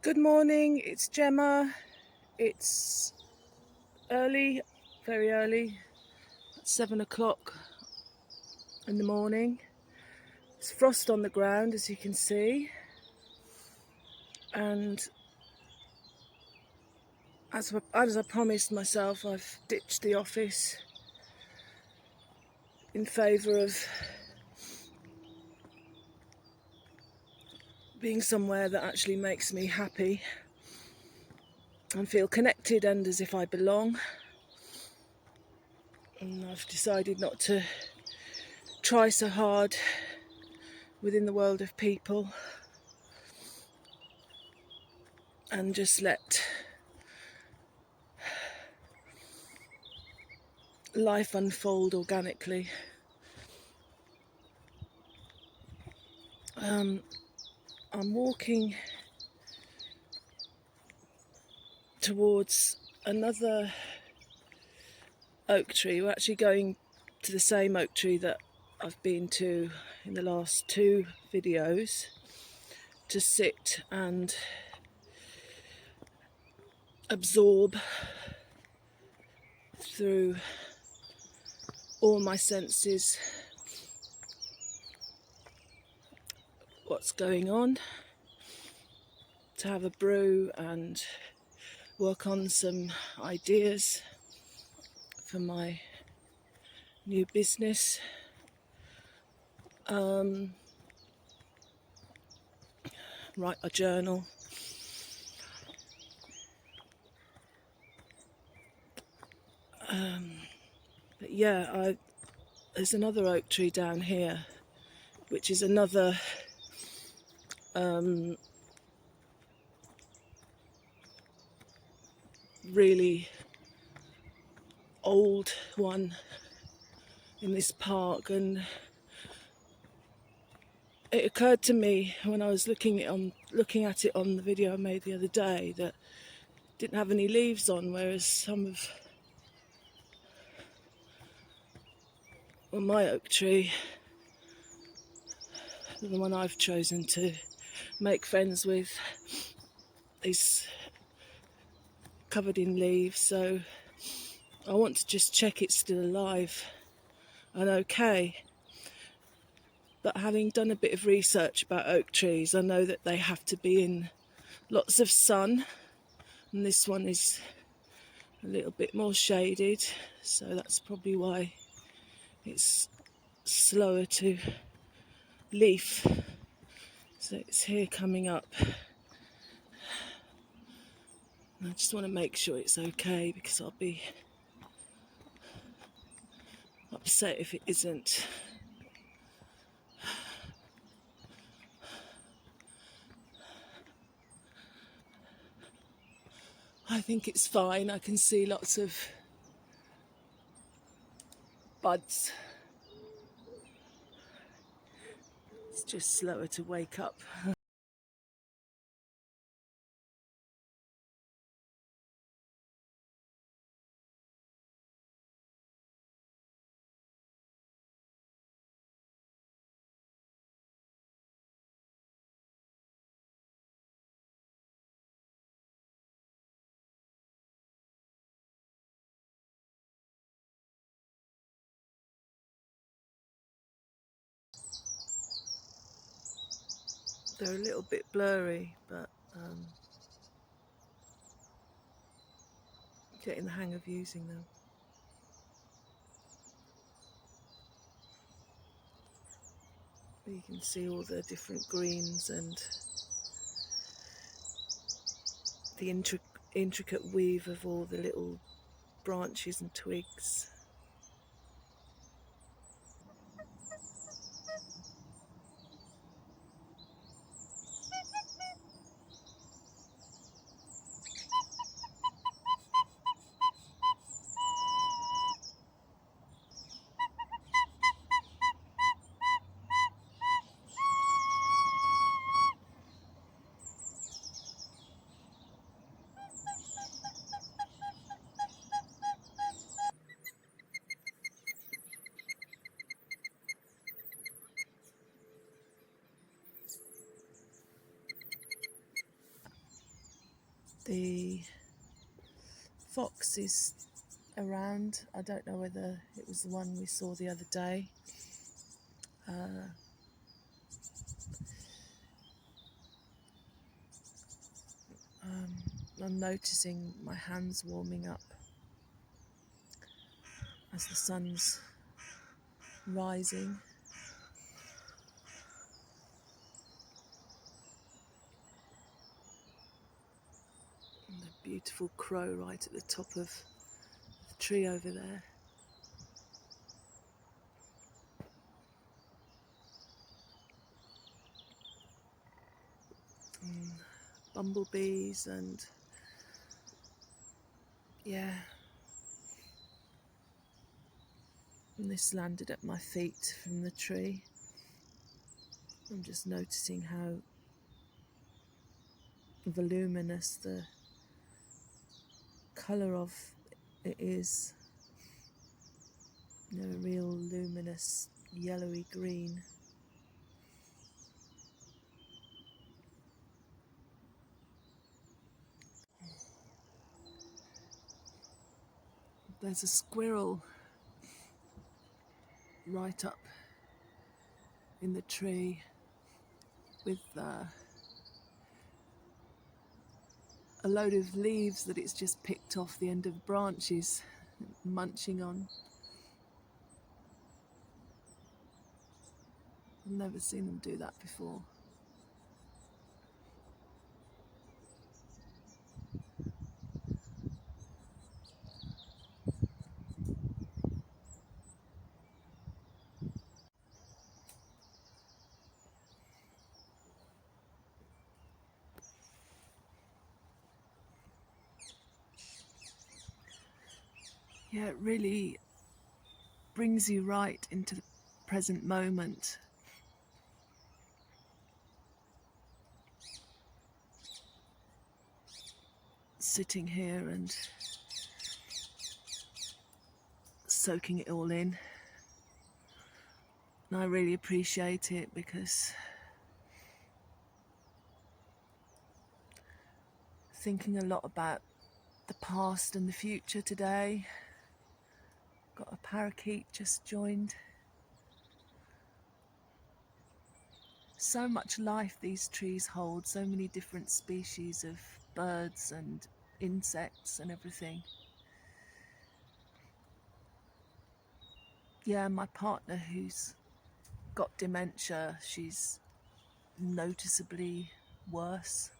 Good morning, it's Gemma. It's early, very early, 7 o'clock in the morning. There's frost on the ground, as you can see. And as I promised myself, I've ditched the office in favour of being somewhere that actually makes me happy and feel connected and as if I belong. And I've decided not to try so hard within the world of people and just let life unfold organically. I'm walking towards another oak tree. We're actually going to the same oak tree that I've been to in the last two videos to sit and absorb through all my senses what's going on, to have a brew and work on some ideas for my new business. Write a journal. But yeah, there's another oak tree down here, which is another really old one in this park, and it occurred to me when I was looking at it on the video I made the other day that it didn't have any leaves on, whereas some of my oak tree, the one I've chosen to make friends with, is covered in leaves. So I want to just check it's still alive and okay. But having done a bit of research about oak trees, I know that they have to be in lots of sun, and this one is a little bit more shaded, so that's probably why it's slower to leaf. So it's here coming up. And I just want to make sure it's okay, because I'll be upset if it isn't. I think it's fine. I can see lots of buds. It's just slower to wake up. They're a little bit blurry, but getting the hang of using them. You can see all the different greens and the intricate weave of all the little branches and twigs. The fox is around. I don't know whether it was the one we saw the other day. I'm noticing my hands warming up as the sun's rising. And the beautiful crow right at the top of the tree over there. Bumblebees and yeah. And this landed at my feet from the tree. I'm just noticing how voluminous the colour of it is. You know, a real luminous yellowy green. There's a squirrel right up in the tree with a load of leaves that it's just picked off the end of branches, munching on. I've never seen them do that before. Yeah, it really brings you right into the present moment. Sitting here and soaking it all in. And I really appreciate it because thinking a lot about the past and the future today. Got a parakeet just joined. So much life these trees hold, so many different species of birds and insects and everything. Yeah, my partner who's got dementia, she's noticeably worse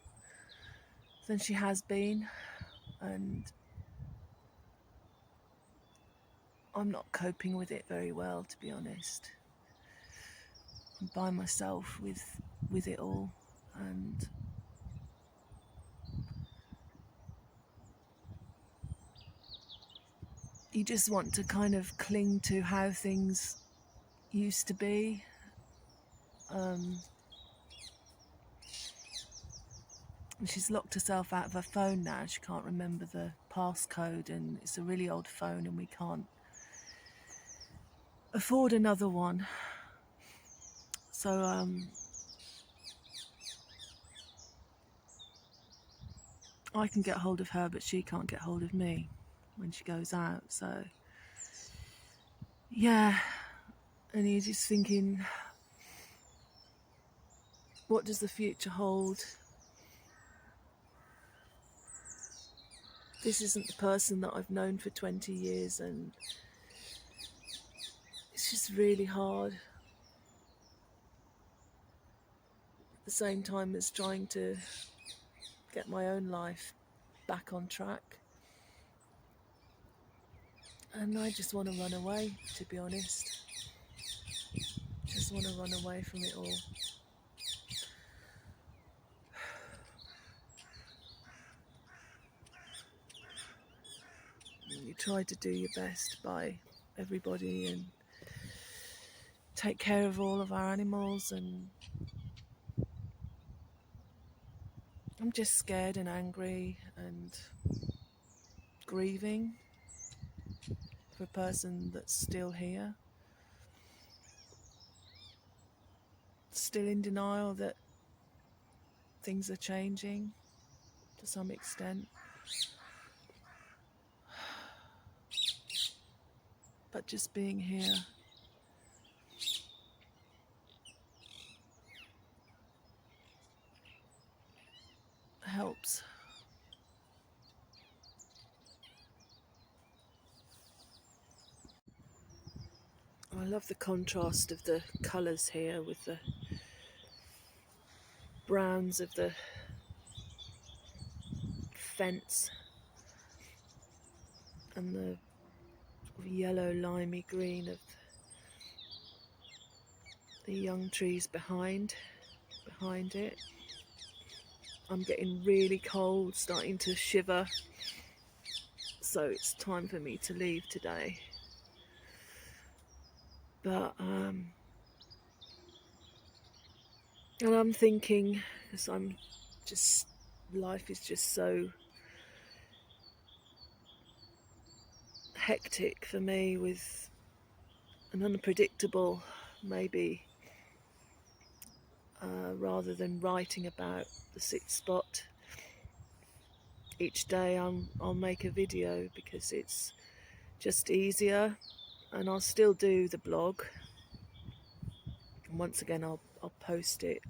than she has been, and I'm not coping with it very well, to be honest. I'm by myself with it all, and you just want to kind of cling to how things used to be. And she's locked herself out of her phone now. She can't remember the passcode, and it's a really old phone and we can't afford another one. So I can get hold of her, but she can't get hold of me when she goes out. So yeah, and you're just thinking, what does the future hold? This isn't the person that I've known for 20 years, and it's just really hard. At the same time as trying to get my own life back on track. And I just want to run away, to be honest. Just want to run away from it all. You try to do your best by everybody and take care of all of our animals, and I'm just scared and angry and grieving for a person that's still here, still in denial that things are changing. to some extent. But just being here helps. I love the contrast of the colours here with the browns of the fence and the yellow limey green of the young trees behind it. I'm getting really cold, starting to shiver, so it's time for me to leave today. But and I'm thinking, because life is just so hectic for me, with an unpredictable, maybe rather than writing about the sixth spot each day, I'll make a video, because it's just easier, and I'll still do the blog. And once again, I'll post it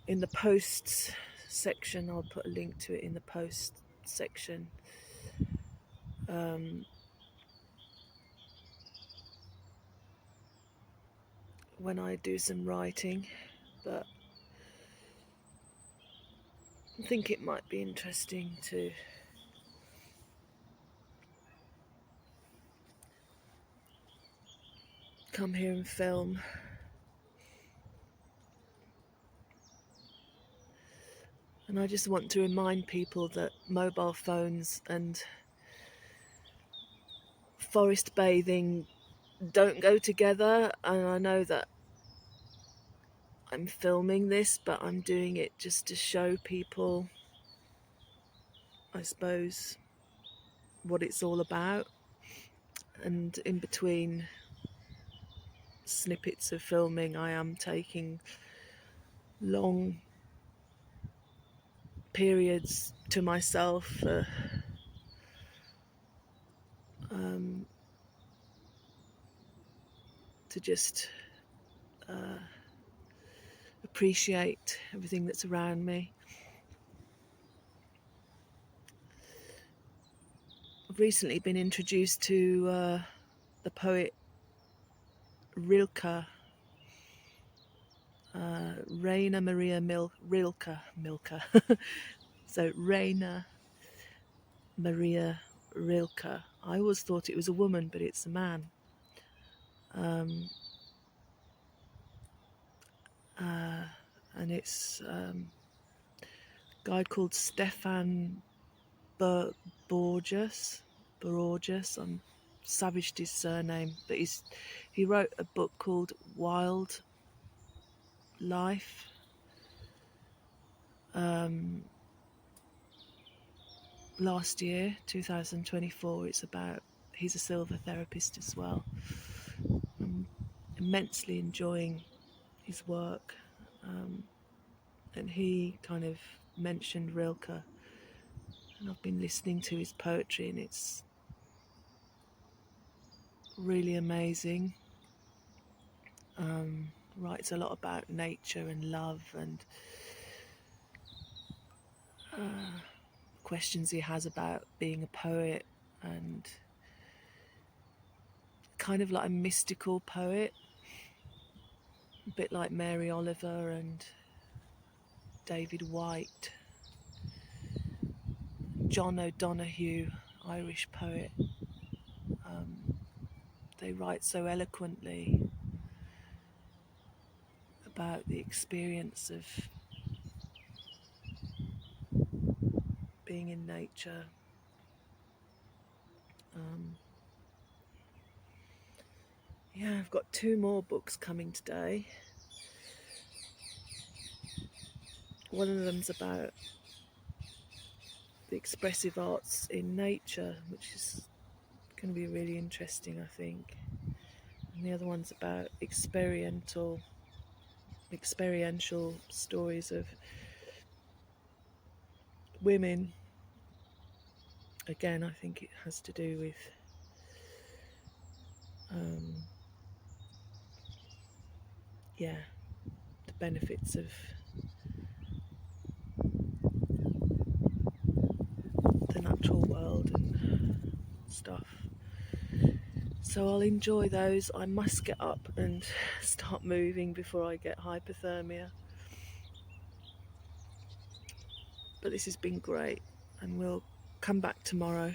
in the posts section. I'll put a link to it in the post section. When I do some writing, but I think it might be interesting to come here and film. And I just want to remind people that mobile phones and forest bathing don't go together. And I know that I'm filming this, but I'm doing it just to show people, I suppose, what it's all about. And in between snippets of filming, I am taking long periods to myself, to just appreciate everything that's around me. I've recently been introduced to the poet Rilke, Rainer Maria Rilke. So Rainer Maria Rilke. I always thought it was a woman, but it's a man. And it's a guy called Stefan Batorijs. I'm savaged his surname, but he wrote a book called Wild Life. Last year, 2024. He's a silver therapist as well. I'm immensely enjoying his work, and he kind of mentioned Rilke, and I've been listening to his poetry, and it's really amazing. Writes a lot about nature and love, and questions he has about being a poet, and kind of like a mystical poet, a bit like Mary Oliver and David White, John O'Donoghue, Irish poet. They write so eloquently about the experience of being in nature. Yeah, I've got 2 more books coming today. One of them's about the expressive arts in nature, which is going to be really interesting, I think. And the other one's about experiential stories of women, again, I think it has to do with yeah, the benefits of the natural world and stuff. So I'll enjoy those. I must get up and start moving before I get hypothermia. But this has been great, and we'll come back tomorrow.